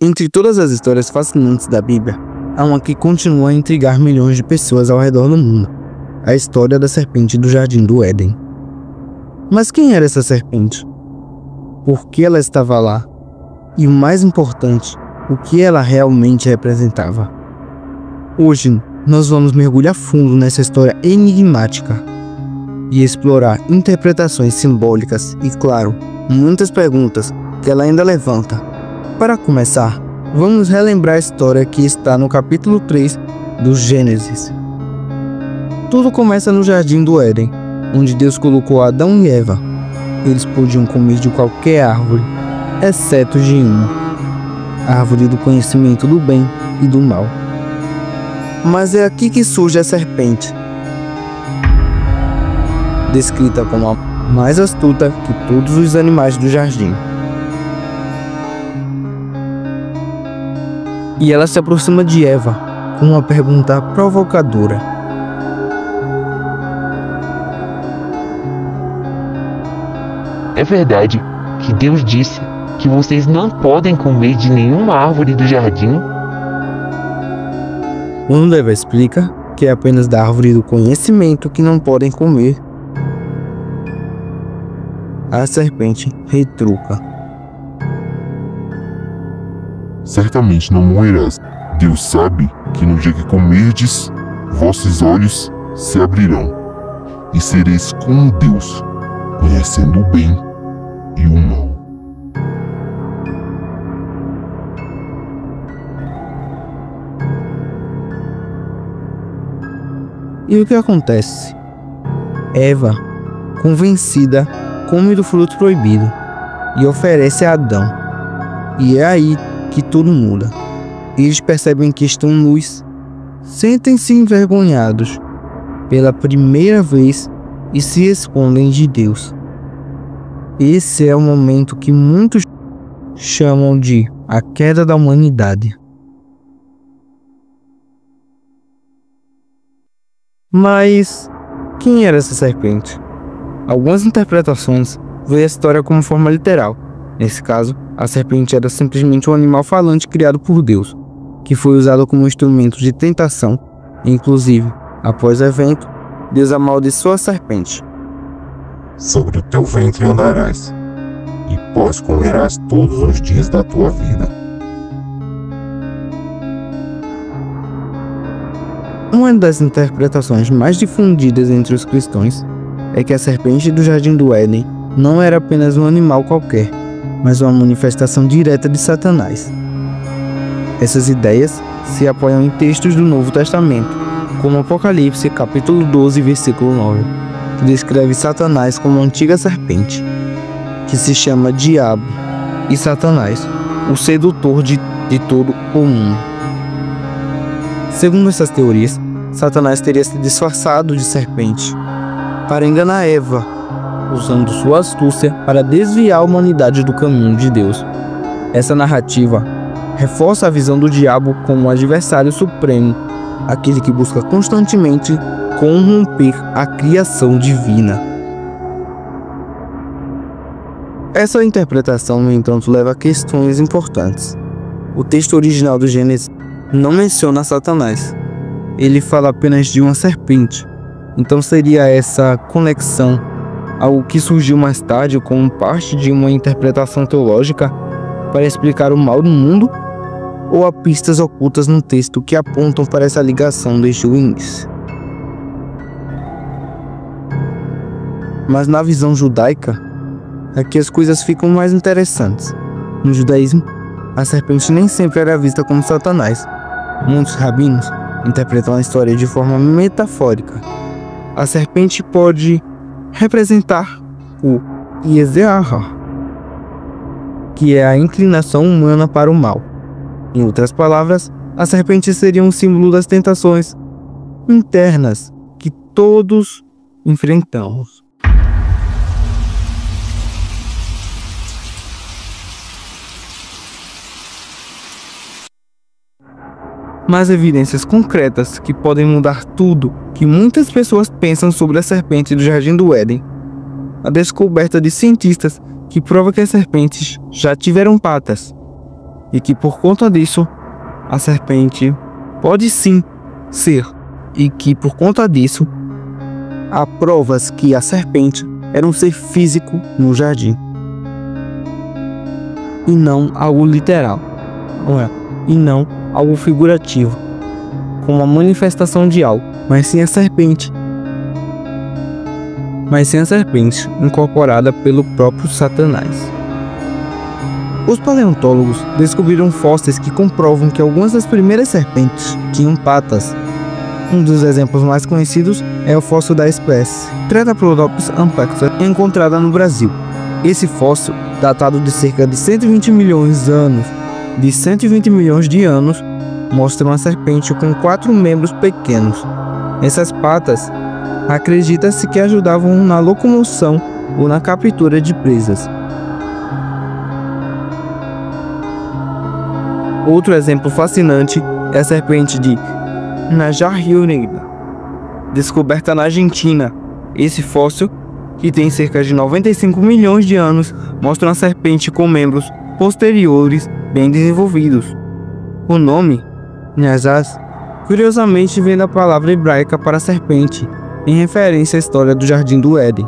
Entre todas as histórias fascinantes da Bíblia, há uma que continua a intrigar milhões de pessoas ao redor do mundo: a história da serpente do Jardim do Éden. Mas quem era essa serpente? Por que ela estava lá? E o mais importante, o que ela realmente representava? Hoje, nós vamos mergulhar fundo nessa história enigmática e explorar interpretações simbólicas e, claro, muitas perguntas que ela ainda levanta. Para começar, vamos relembrar a história que está no capítulo 3 do Gênesis. Tudo começa no Jardim do Éden, onde Deus colocou Adão e Eva. Eles podiam comer de qualquer árvore, exceto de uma, a árvore do conhecimento do bem e do mal. Mas é aqui que surge a serpente, descrita como a mais astuta que todos os animais do jardim. E ela se aproxima de Eva com uma pergunta provocadora. É verdade que Deus disse que vocês não podem comer de nenhuma árvore do jardim? Quando Eva explica que é apenas da árvore do conhecimento que não podem comer, a serpente retruca: certamente não morrerás. Deus sabe que no dia que comerdes, vossos olhos se abrirão, e sereis como Deus, conhecendo o bem e o mal. E o que acontece? Eva, convencida, come do fruto proibido e oferece a Adão. E é aí que tudo muda. Eles percebem que estão nus, sentem-se envergonhados pela primeira vez e se escondem de Deus. Esse é o momento que muitos chamam de a queda da humanidade. Mas quem era essa serpente? Algumas interpretações veem a história como forma literal. Nesse caso, a serpente era simplesmente um animal falante criado por Deus, que foi usado como instrumento de tentação. Inclusive, após o evento, Deus amaldiçoou a serpente. Sobre o teu ventre andarás, e pós comerás todos os dias da tua vida. Uma das interpretações mais difundidas entre os cristãos é que a serpente do Jardim do Éden não era apenas um animal qualquer, mas uma manifestação direta de Satanás. Essas ideias se apoiam em textos do Novo Testamento, como Apocalipse capítulo 12, versículo 9, que descreve Satanás como uma antiga serpente, que se chama Diabo, e Satanás, o sedutor de todo o mundo. Segundo essas teorias, Satanás teria se disfarçado de serpente para enganar Eva, usando sua astúcia para desviar a humanidade do caminho de Deus. Essa narrativa reforça a visão do diabo como um adversário supremo, aquele que busca constantemente corromper a criação divina. Essa interpretação, no entanto, leva a questões importantes. O texto original do Gênesis não menciona Satanás. Ele fala apenas de uma serpente. Então seria essa conexão algo que surgiu mais tarde como parte de uma interpretação teológica para explicar o mal do mundo? Ou há pistas ocultas no texto que apontam para essa ligação desde o início? Mas na visão judaica, aqui as coisas ficam mais interessantes. No judaísmo, a serpente nem sempre era vista como Satanás. Muitos rabinos interpretam a história de forma metafórica. A serpente pode representar o Yetzer-Hara, que é a inclinação humana para o mal. Em outras palavras, a serpente seria um símbolo das tentações internas que todos enfrentamos. Mas evidências concretas que podem mudar tudo que muitas pessoas pensam sobre a serpente do Jardim do Éden. A descoberta de cientistas que prova que as serpentes já tiveram patas. e que por conta disso a serpente pode sim ser, e que por conta disso há provas que a serpente era um ser físico no jardim e não algo literal, e não algo figurativo, como a manifestação de algo, mas sim a serpente incorporada pelo próprio Satanás. Os paleontólogos descobriram fósseis que comprovam que algumas das primeiras serpentes tinham patas. Um dos exemplos mais conhecidos é o fóssil da espécie Tetraplodops ampaxa, encontrada no Brasil. Esse fóssil, datado de cerca de 120 milhões de anos, mostra uma serpente com 4 membros pequenos. Essas patas acredita-se que ajudavam na locomoção ou na captura de presas. Outro exemplo fascinante é a serpente de Najarriurega, descoberta na Argentina. Esse fóssil, que tem cerca de 95 milhões de anos, mostra uma serpente com membros posteriores bem desenvolvidos. O nome, Nyazaz, curiosamente vem da palavra hebraica para serpente, em referência à história do Jardim do Éden.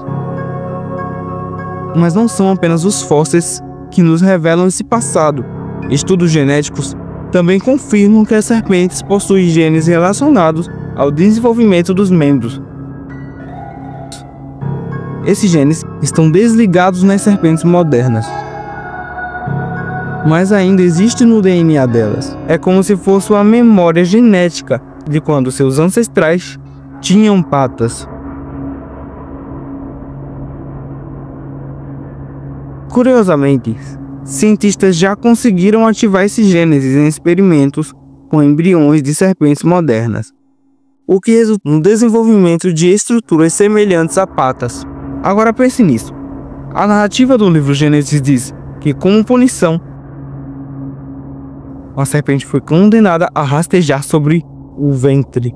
Mas não são apenas os fósseis que nos revelam esse passado. Estudos genéticos também confirmam que as serpentes possuem genes relacionados ao desenvolvimento dos membros. Esses genes estão desligados nas serpentes modernas, mas ainda existe no DNA delas. É como se fosse uma memória genética de quando seus ancestrais tinham patas. Curiosamente, cientistas já conseguiram ativar esses genes em experimentos com embriões de serpentes modernas, o que resulta no desenvolvimento de estruturas semelhantes a patas. Agora pense nisso. A narrativa do livro Gênesis diz que, como punição, a serpente foi condenada a rastejar sobre o ventre.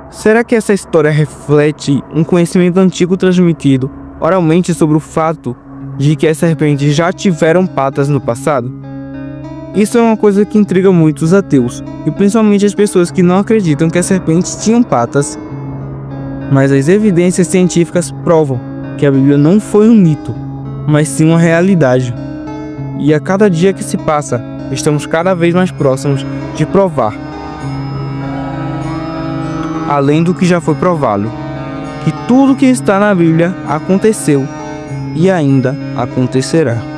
Será que essa história reflete um conhecimento antigo transmitido oralmente sobre o fato de que as serpentes já tiveram patas no passado? Isso é uma coisa que intriga muito os ateus, e principalmente as pessoas que não acreditam que as serpentes tinham patas. Mas as evidências científicas provam que a Bíblia não foi um mito, mas sim uma realidade. E a cada dia que se passa, estamos cada vez mais próximos de provar, além do que já foi provado, que tudo que está na Bíblia aconteceu e ainda acontecerá.